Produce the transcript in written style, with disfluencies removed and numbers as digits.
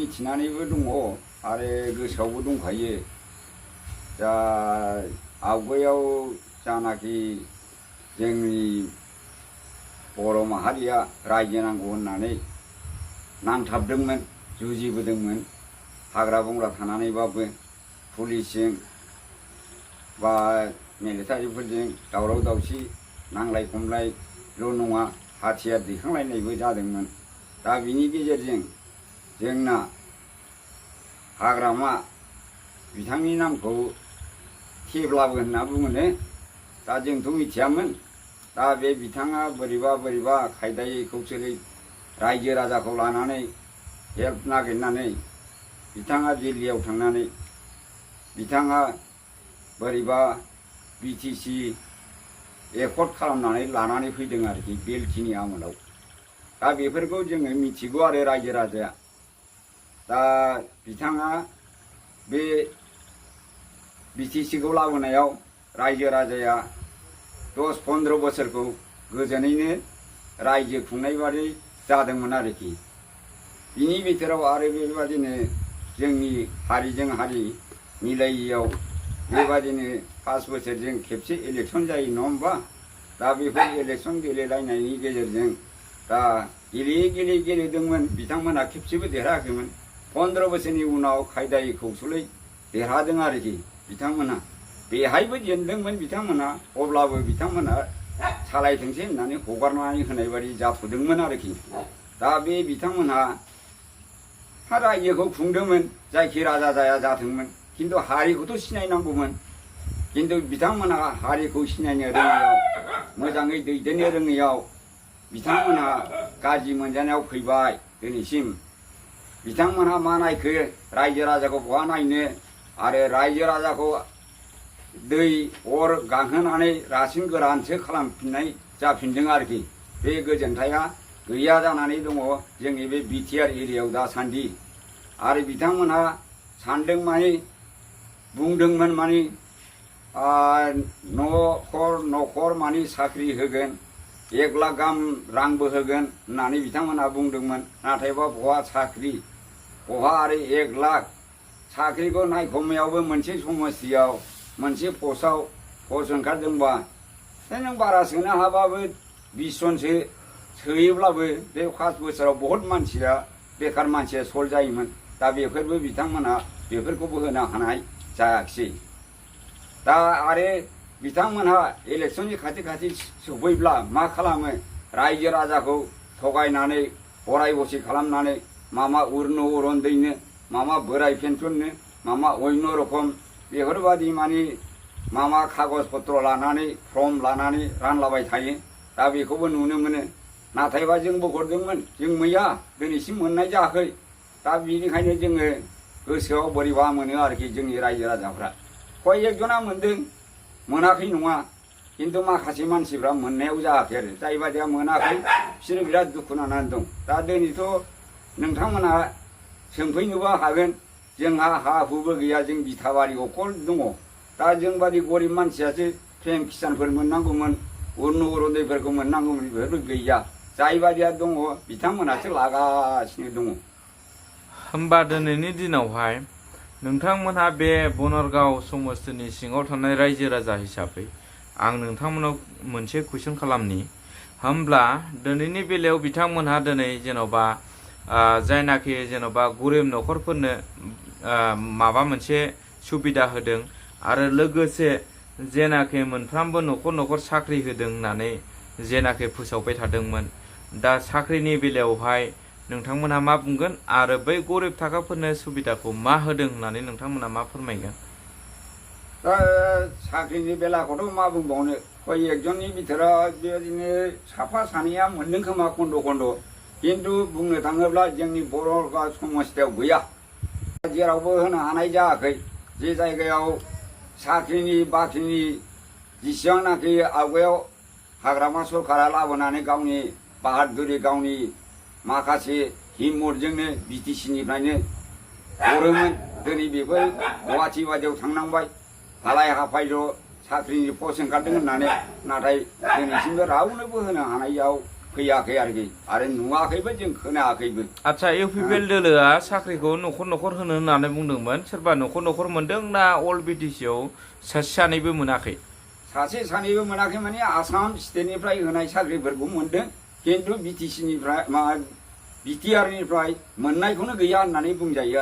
मिथिनानैबो दङ आरो गोसोआवबो दंखायो। दा आवगायाव जानाखि जोंनि बर' माहारिया रायजो नांगौ होननानै नांथाबदोंमोन, जुजिबोदोंमोन। हाग्रा बंग्रा थानानैबाबो पुलिसजों बा मिलिटारिफोरजों दावराव दावसि नांलाय खमलायल' नङा, हाथियार दैखांलायनायबो जादोंमोन। दा बिनि गेजेरजों जोंना हाग्रामा बिथांनि नामखौ थेब्लाबो होनना बुङोनो। दा जोंथ' मिथियामोन। दा बे बिथाङा बोरैबा खायदायै खौसोरै रायजो राजाखौ लानानै हेल्प नागिरनानै बिथाङा दिल्लीयाव थांनानै बिथाङा बोरैबा BTC एकर्ड खालामनानै लानानै फैदों आरोखि बेलखिनि आमोलाव। दा बेफोरखौ जोङो मिथिगौ आरो रायजो राजाया। दा बिथाङा बे BTCखौ लाबोनायाव रायजो राजाया 10-15 बोसोरखौ गोजोनैनो रायजो खुंनाय बादि जादोंमोन आरोखि। बिनि बिथोराव आरो बेबादिनो जोंनि हारिजों हारि मिलायैयाव बेबादिनो 5 बोसोरजों खेबसे इलेक्सन जायो नङा होमबा? दा बेफोर इलेक्सन गेलेलायनायनि गेजेरजों दा गेलेदोंमोन। बिथांमोनहा खेबसेबो देरहायाखैमोन। 15 बोसोरनि उनाव खायदायै कौशलै देरहादों आरोखि बिथांमोनहा। बेहायबो जेनदोंमोन बिथांमोनहा, अब्लाबो बिथांमोनहा सालायथोंसै होननानै हगारनानै होनाय बादि जाथ'दोंमोन आरोखि। दा बे बिथांमोनहा रायजोखौ खुंदोंमोन, जायखि राजा जाया जाथोंमोन, खिन्थु हारिखौथ' सिनायनांगौमोन। खिन्थु बिथांमोनहा हारिखौ सिनायनो रोङैयाव, मोजाङै दैदेननो रोङैयाव बिथांमोनहा गाज्रि मोनजानायाव फैबाय दिनैसिम। बिथांमोनहा मा नायखो, रायजो राजाखौ बहा नायनो, आरो रायजो राजाखौ दै अर गांहोनानै रासिन गोरानसो खालामफिननाय जाफिनदों आरोखि। बे गोजोनथाया गैया जानानै दङ जोंनि बे बिटिआर एरियायाव दासान्दि। आरो बिथांमोनहा सानदों मानि, बुंदोंमोन मानि न'खर मानि साख्रि होगोन, 1 लाख गाहाम रांबो होगोन होननानै बिथांमोनहा बुंदोंमोन। नाथायबा बहा साख्रि, बहा आरो 1 लाख। साख्रिखौ नायख'मायावबो मोनसे समस्थियाव मोनसे पस्टआव पस्ट ओंखारदोंबा नों बारा सोनो हाबाबो 20 जनसो सोयोब्लाबो बे 5 बोसोराव बहुत मानसिया बेखार मानसिया सल्भ जायोमोन। दा बेफोरबो बिथांमोनहा बेफोरखौबो होनो हानाय जायाखिसै। दा आरो बिथांमोनहा इलेक्सननि खाथि सफैब्ला मा खालामो, रायजो राजाखौ थगायनानै हराय-हसि खालामनानै मामा अरुनदयनो, मामा बोराय पेन्सननो, मामा अन्य रखम बेफोरबादि मानि मामा कागज पत्र लानानै फर्म लानानै रानलाबाय थायो। दा बेखौबो नुनो मोनो। नाथायबा जोंबो हरदोंमोन, जों मैया दिनैसिम मोननाय जायाखै। दा बिनिखायनो जोङो गोसोआव बोरैबा मोनो आरोखि जोंनि रायजो राजाफ्रा। कयेकजना मोनदों, मोनाखै नङा, खिन्थु माखासे मानसिफ्रा मोननायाव जायाखै आरो। जाय बादिया मोनाखै बिसोरो बिराद दुखु नांनानै दं। दा दिनैथ' नोंथांमोनहा सोंफैनोबो हागोन, जोंहा हा हुबो गैया, जों बिथाबारि अखल दङ। दा जोंबादि गरिब मानसियासो पिएम किसानफोर मोननांगौमोन, अरुनदयफोरखौ मोननांगौमोन, बेफोरबो गैया। जाय बादिया दङ बिथांमोनहासो लागासिनो दङ। होमबा दिनैनि दिनावहाय नोंथांमोनहा बे बनरगाव समस्थिनि सिङाव थानाय रायजो राजा हिसाबै आं नोंथांमोनाव मोनसे कुइसन खालामनि। होमब्ला दिनैनि बेलायाव बिथांमोनहा दिनै जेन'बा जायनाखि जेन'बा गरिब न'खरफोरनो माबा मोनसे सुबिदा होदों, आरो लोगोसे जेनाखि मोनफ्रोमबो न'खर साख्रि होदों होननानै जेनाखि फोसावबाय थादोंमोन, दा साख्रिनि बेलायावहाय नोंथांमोनहा मा बुंगोन, आरो बै गरिब थाखाफोरनो सुबिदाखौ मा होदों होननानै नोंथांमोनहा मा फोरमायगोन? दा साख्रिनि बेलाखौथ' मा बुंबावनो, कयेकजननि बिथोराव बेबायदिनो साफा सानैया मोनदों खोमा खन्द'। खिन्थु बुंनो थाङोब्ला जोंनि बर' समस्थियाव गैया, जेरावबो होनो हानाय जायाखै। जे जायगायाव साख्रिनि बाख्रिनि जेसेबांनाखि आवगायाव हाग्रामा सरकारा लाबोनानै गावनि बाहादुरि, गावनि माखासे हिम्मतजोंनो BTCनिफ्रायनो हरोमोन, दिनै बेफोर गुवाहाटि बादियाव थांनांबाय। हालाय हाफायल' साख्रिनि पस्ट ओंखारदों होननानै, नाथाय दिनैसिमबो रावनोबो होनो हानायाव फैयाखै आरोखि आरो नुवाखैबो जों खोनायाखैबो। आच्छा इउपिपिएल दोलोआ साख्रिखौ न'खर न'खर होनो होननानै बुंदोंमोन सोरबा न'खर न'खर मोनदों ना अल बिटिसिआव सासे सानैबो मोनाखै? सासे सानैबो मोनाखै माने आसाम स्टेटनिफ्राय होनाय साख्रिफोरखौ मोनदों खिन्थु बिटिसिनिफ्राय बिटिआरनिफ्राय मोननायखौनो गैया होननानै बुंजायो।